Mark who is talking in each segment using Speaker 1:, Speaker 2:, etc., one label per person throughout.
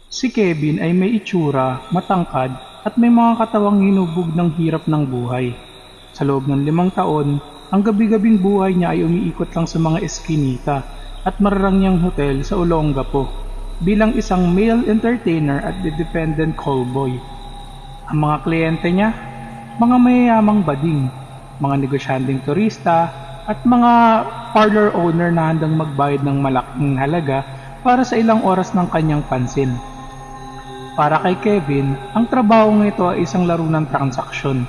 Speaker 1: Si Kevin ay may itsura, matangkad at may mga katawang hinubog ng hirap ng buhay. Sa loob ng 5 taon, ang gabi-gabing buhay niya ay umiikot lang sa mga eskinita at mararangyang hotel sa Olongapo bilang isang male entertainer at independent callboy. Ang mga kliyente niya, mga mayayamang bading, mga negosyanteng turista at mga parlor owner na handang magbayad ng malaking halaga para sa ilang oras ng kanyang pansin. Para kay Kevin, ang trabahong ito ay isang laro ng transaksyon.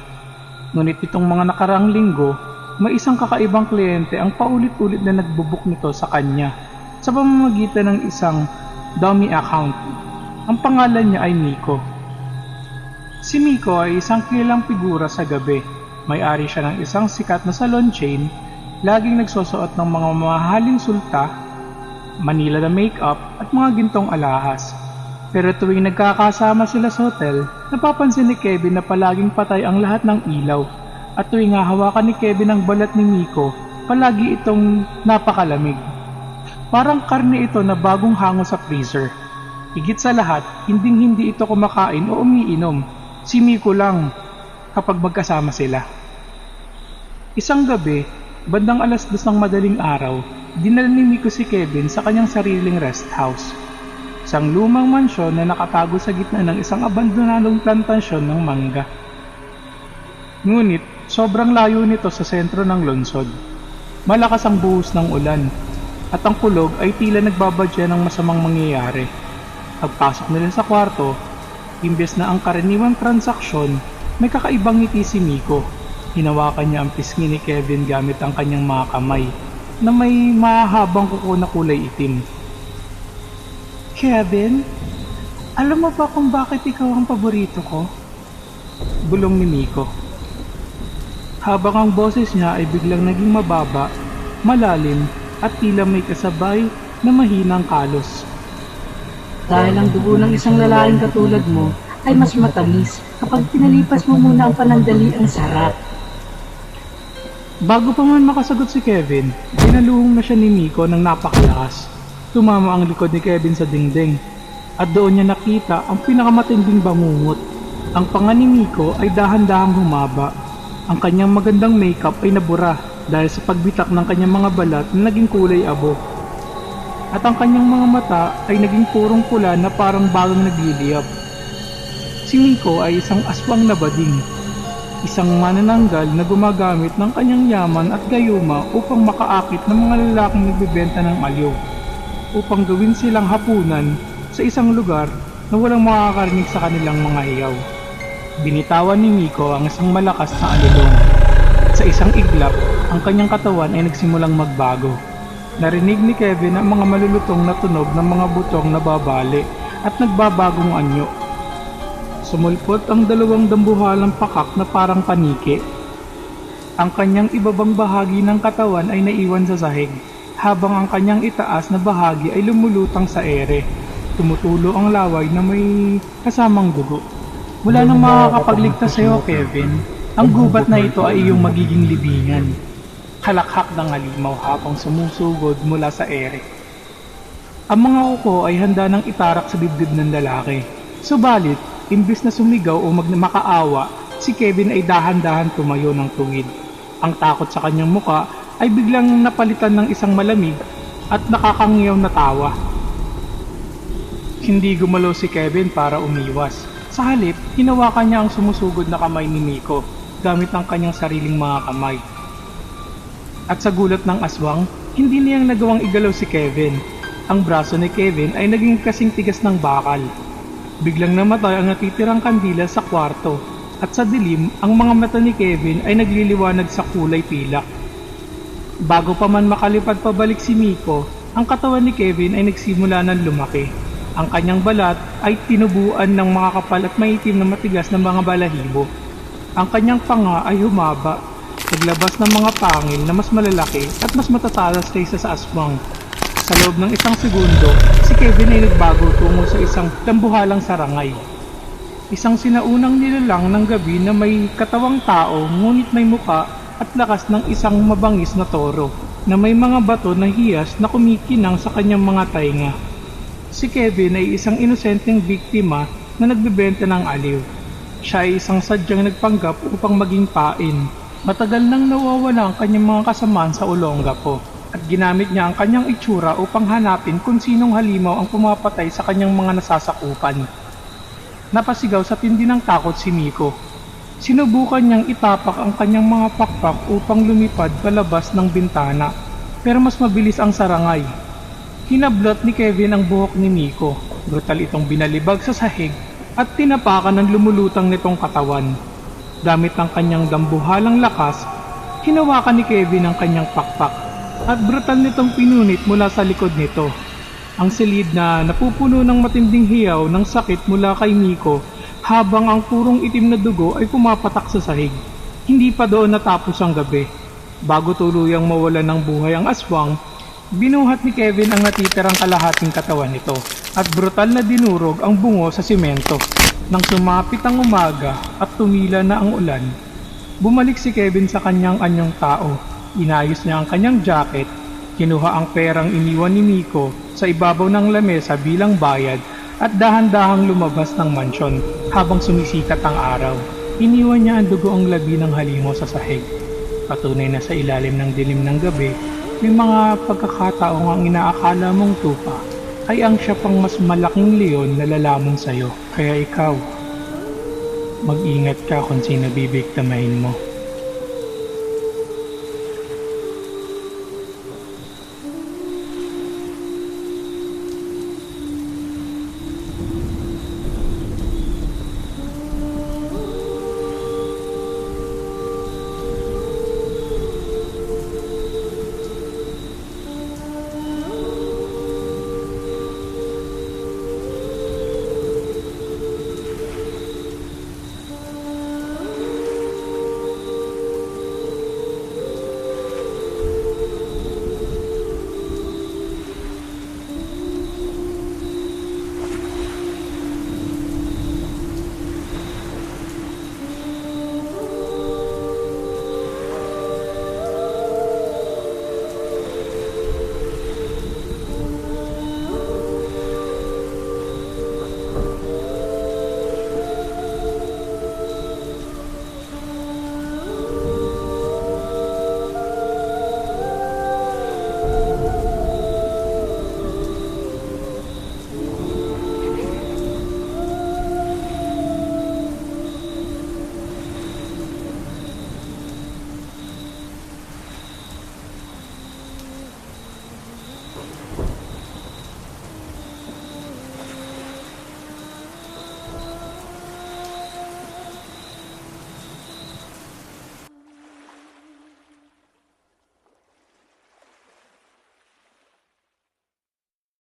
Speaker 1: Ngunit itong mga nakaraang linggo, may isang kakaibang kliyente ang paulit-ulit na nagbubuk nito sa kanya sa pamamagitan ng isang dummy account. Ang pangalan niya ay Miko. Si Miko ay isang kilalang figura sa gabi. May-ari siya ng isang sikat na salon chain, laging nagsusuot ng mga mamahaling sulta, Manila na makeup at mga gintong alahas. Pero tuwing nagkakasama sila sa hotel, napapansin ni Kevin na palaging patay ang lahat ng ilaw. At tuwing hahawakan ni Kevin ang balat ni Miko, palagi itong napakalamig. Parang karne ito na bagong hango sa freezer. Higit sa lahat, hindi ito kumakain o umiinom. Si Miko lang kapag magkasama sila. Isang gabi, bandang 2:00 ng madaling araw, dinala ni Miko si Kevin sa kanyang sariling rest house. Isang lumang mansyon na nakatago sa gitna ng isang abandonadong plantasyon ng mangga. Ngunit, sobrang layo nito sa sentro ng lungsod. Malakas ang buhos ng ulan, at ang kulog ay tila nagbabadya ng masamang mangyayari. Pagpasok nila sa kwarto, imbes na ang karaniwang transaksyon, may kakaibang ngiti si Miko. Hinawakan niya ang pisngi ni Kevin gamit ang kanyang mga kamay, na may mahahabang kuko na kulay itim. Kevin, alam mo ba kung bakit ikaw ang paborito ko? Bulong ni Miko. Habang ang boses niya ay biglang naging mababa, malalim at tila may kasabay na mahinang kalos.
Speaker 2: Dahil ang dugo ng isang lalaking katulad mo ay mas matamis kapag pinalipas mo muna ang panandaliang sarap.
Speaker 1: Bago pa man makasagot si Kevin, dinaluhong na siya ni Miko ng napakalakas. Tumama ang likod ni Kevin sa dingding at doon niya nakita ang pinakamatinding bangungot. Ang panga ni Miko ay dahan-dahang humaba. Ang kanyang magandang makeup ay nabura dahil sa pagbitak ng kanyang mga balat na naging kulay abo. At ang kanyang mga mata ay naging purong pula na parang bagong nagliliyab. Si Miko ay isang aswang na bading, isang manananggal na gumagamit ng kanyang yaman at gayuma upang makaakit ng mga lalaking nagbebenta ng aliw, upang gawin silang hapunan sa isang lugar na walang makakarinig sa kanilang mga hiyaw. Binitawan ni Miko ang isang malakas na alulong. Sa isang iglap, ang kanyang katawan ay nagsimulang magbago. Narinig ni Kevin ang mga malulutong na tunog ng mga butong na babali at nagbabagong anyo. Sumulpot ang 2 dambuhalang pakak na parang paniki. Ang kanyang ibabang bahagi ng katawan ay naiwan sa sahig, habang ang kanyang itaas na bahagi ay lumulutang sa ere. Tumutulo ang laway na may kasamang dugo. Wala nang makakapagligtas sa iyo, Kevin. Ang gubat na ito ay iyong magiging libingan. Halakhak ng halimaw habang sumusugod mula sa ere. Ang mga kuko ay handa nang itarak sa dibdib ng lalaki. Subalit, imbes na sumigaw o makaawa, si Kevin ay dahan-dahan tumayo ng tuwid. Ang takot sa kanyang muka ay biglang napalitan ng isang malamig at nakakangiyaw na tawa. Hindi gumalaw si Kevin para umiwas. Sa halip, hinawakan niya ang sumusugod na kamay ni Miko gamit ang kanyang sariling mga kamay. At sa gulat ng aswang, hindi niyang nagawang igalaw si Kevin. Ang braso ni Kevin ay naging kasing tigas ng bakal. Biglang namatay ang natitirang kandila sa kwarto at sa dilim, ang mga mata ni Kevin ay nagliliwanag sa kulay pilak. Bago pa man makalipad pabalik si Miko, ang katawan ni Kevin ay nagsimula ng lumaki. Ang kanyang balat ay tinubuan ng mga kapal at maitim na matigas na mga balahibo. Ang kanyang panga ay humaba, naglabas ng mga pangil na mas malalaki at mas matatalas kaysa sa aswang. Sa loob ng 1 segundo, si Kevin ay nagbago tungo sa isang dambuhalang sarangay. Isang sinaunang nilalang ng gabi na may katawang tao ngunit may muka at lakas ng isang mabangis na toro na may mga bato na hiyas na kumikinang sa kanyang mga tainga. Si Kevin ay isang inosenteng biktima na nagbebenta ng aliw. Siya ay isang sadyang nagpanggap upang maging pain. Matagal nang nawawala ang kanyang mga kasamaan sa Olongapo at ginamit niya ang kanyang itsura upang hanapin kung sinong halimaw ang pumapatay sa kanyang mga nasasakupan. Napasigaw sa tindi ng takot si Miko. Sinubukan niyang itapak ang kanyang mga pakpak upang lumipad palabas ng bintana, pero mas mabilis ang sarangay. Hinablot ni Kevin ang buhok ni Miko. Brutal itong binalibag sa sahig at tinapakan ng lumulutang nitong katawan. Gamit ang kanyang dambuhalang lakas, hinawakan ni Kevin ang kanyang pakpak at brutal nitong pinunit mula sa likod nito. Ang silid na napupuno ng matinding hiyaw ng sakit mula kay Miko habang ang purong itim na dugo ay pumapatak sa sahig. Hindi pa doon natapos ang gabi. Bago tuluyang mawala ng buhay ang aswang, binuhat ni Kevin ang natitirang kalahating katawan nito at brutal na dinurog ang bungo sa simento. Nang sumapit ang umaga at tumila na ang ulan, bumalik si Kevin sa kanyang anyong tao. Inayos niya ang kanyang jacket, kinuha ang perang iniwan ni Miko sa ibabaw ng lamesa bilang bayad at dahan-dahang lumabas ng mansyon habang sumisikat ang araw. Iniwan niya ang dugoong labi ng halimaw sa sahig. Patunay na sa ilalim ng dilim ng gabi, may mga pagkakataong ang inaakala mong tupa ay ang siya pang mas malaking leon na lalamon sa'yo. Kaya ikaw, mag-ingat ka kung sino bibigtamahin mo.